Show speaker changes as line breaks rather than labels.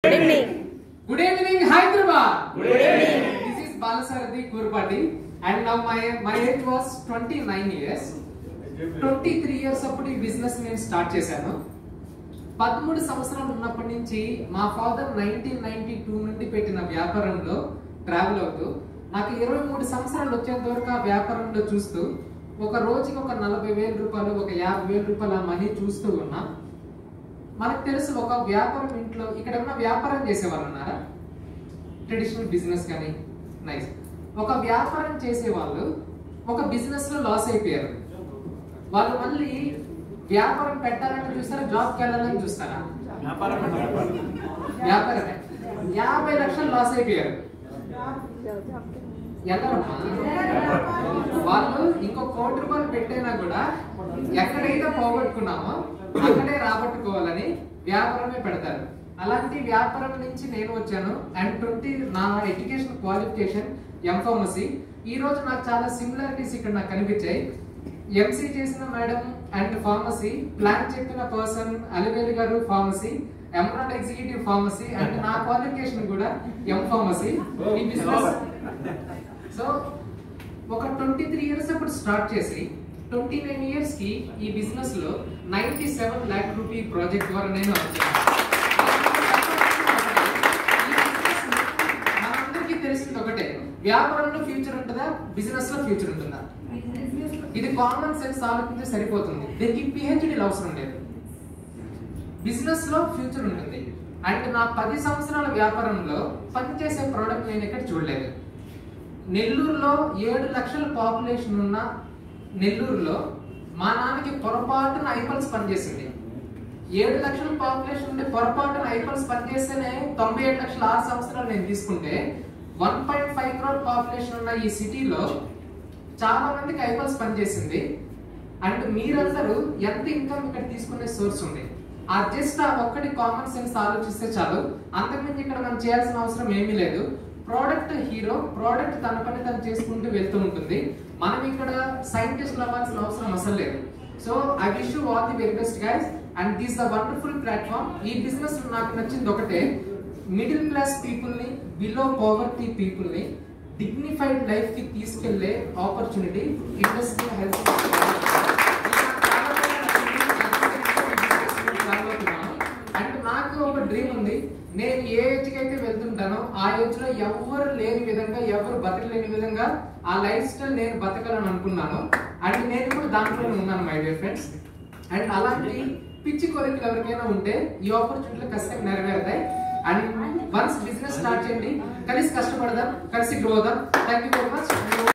Good evening.
Good evening, Hyderabad.
Good evening.
This is Balasarathi Kurpati, and now my age was 29 years. 23 years అప్పుడు ఈ business నేను start చేశాను. 13 సంవత్సరాలు ఉన్నప్పటి నుంచి మా ఫాదర్ 1992 నుండి పెట్టిన వ్యాపారంలో ట్రావెల్ అవుతూ నాకు 23 సంవత్సరాలు వచ్చేంత వరకు ఆ వ్యాపారంలో చూస్తూ ఒక రోజుకి ఒక 40,000 రూపాయలు, ఒక 50,000 రూపాయల మనీ చూస్తూ ఉన్నా. మనకు తెలుసు ఒక వ్యాపారం ఇంట్లో ఇక్కడ ఉన్న వ్యాపారం చేసేవాళ్ళు ఉన్నారా? ట్రెడిషనల్ బిజినెస్ కానీ నైస్. ఒక వ్యాపారం చేసే వాళ్ళు ఒక బిజినెస్ లో లాస్ అయిపోయారు. వాళ్ళు మళ్ళీ వ్యాపారం పెట్టాలని చూస్తారా, జాబ్కి వెళ్ళాలని చూస్తారా? వ్యాపారమే. 50 లక్షలు లాస్ అయిపోయారు. ఎక్కడమ్మా వాళ్ళు ఇంకో 1 కోటి రూపాయలు పెట్టైనా కూడా ఎక్కడైతే పోగొట్టుకున్నామో అక్కడే రాబట్టుకోవాలని వ్యాపారమే పెడతారు. అలాంటి వ్యాపారం నుంచి నేను వచ్చాను. అండ్ నా ఎడ్యుకేషన్ క్వాలిఫికేషన్ ఎంఫార్మసీ. ఈ రోజు నాకు చాలా సిమిలారిటీస్ ఇక్కడ నాకు కనిపించాయి. ఎంసీ చేసిన మేడం అండ్ ఫార్మసీ, ప్లాన్ చెప్పిన పర్సన్ అలివేలు గారు pharmacy, emerald executive pharmacy, and నా క్వాలిఫికేషన్ కూడా ఫార్మసీ. ఈ బిజినెస్ సో ఒక 23 ఇయర్స్ అప్పుడు స్టార్ట్ చేసి 29 ఇయర్స్ కి ఈ బిజినెస్ లో 97 lakh రూపీ ప్రాజెక్ట్ ద్వారా నేను మనందరికీ తెలిసింది ఒకటే, వ్యాపారంలో ఫ్యూచర్ ఉంటుందా, బిజినెస్ లో ఫ్యూచర్ ఉంటుందా? ఇది కామన్ సెన్స్ ఆలోచించే సరిపోతుంది. దీనికి పిహెచ్డీలు అవసరం లేదు. బిజినెస్ లో ఫ్యూచర్ ఉంటుంది. అండ్ నా 10 సంవత్సరాల వ్యాపారంలో పనిచేసే ప్రోడక్ట్ నేను ఎక్కడ చూడలేదు. నెల్లూరులో 7 లక్షల పాపులేషన్ ఉన్న నెల్లూరులో మా నాన్నకి పొరపాటున ఐపల్స్ పనిచేసింది. 7 లక్షల పాపులేషన్ ఉండే పొరపాటున ఐపల్స్ పనిచేస్తేనే 97 లక్షల 6 సంవత్సరాలు నేను తీసుకుంటే 1.5 crore పాపులేషన్ ఉన్న ఈ సిటీలో చాలా మందికి ఐపల్స్ పనిచేసింది. అండ్ మీరందరూ ఎంత ఇన్కమ్ ఇక్కడ తీసుకునే సోర్స్ ఉంది. ఆ జస్ట్ ఆ ఒక్కటి కామన్ సెన్స్ ఆలోచిస్తే చాలు. అంతకుమించి ఇక్కడ మనం చేయాల్సిన అవసరం ఏమీ లేదు. ప్రోడక్ట్ హీరో, ప్రోడక్ట్ తన పని తను చేసుకుంటూ వెళ్తూ ఉంటుంది. మనం ఇక్కడ సైంటిస్ట్ అవ్వాల్సిన అవసరం అసలు లేదు. So I wish you all the very best guys. And this the wonderful platform. ఈ బిజినెస్ నాకు నచ్చింది ఒకటే, మిడిల్ క్లాస్ పీపుల్ ని, బిలో పవర్టీ పీపుల్ ని డిగ్నిఫైడ్ లైఫ్ కి తీసుకెళ్లే ఆపర్చునిటీ ఇండస్ట్రీ హెల్త్. అండ్ నాకు ఒక డ్రీమ్ ఉంది. నేను ఏ ఏజ్ కి అయితే వెళ్తుంటానో ఆ ఏజ్ లో ఎవరు లేని విధంగా, ఎవరు బతకలేని విధంగా ఆ లైఫ్ స్టైల్ నేను బతకాలని అనుకున్నాను. అండ్ నేను ఇప్పుడు దాంట్లోనే ఉన్నాను మై డియర్ ఫ్రెండ్స్. అండ్ అలాంటి పిచ్చి కోరికలు ఎవరికైనా ఉంటే ఈ ఆపర్చునిటీలు ఖచ్చితంగా నెరవేరుతాయి. అండ్ వన్స్ బిజినెస్ స్టార్ట్ చేయండి, కలిసి కష్టపడదాం, కలిసి గ్రో అవుదాం. Thank you very much.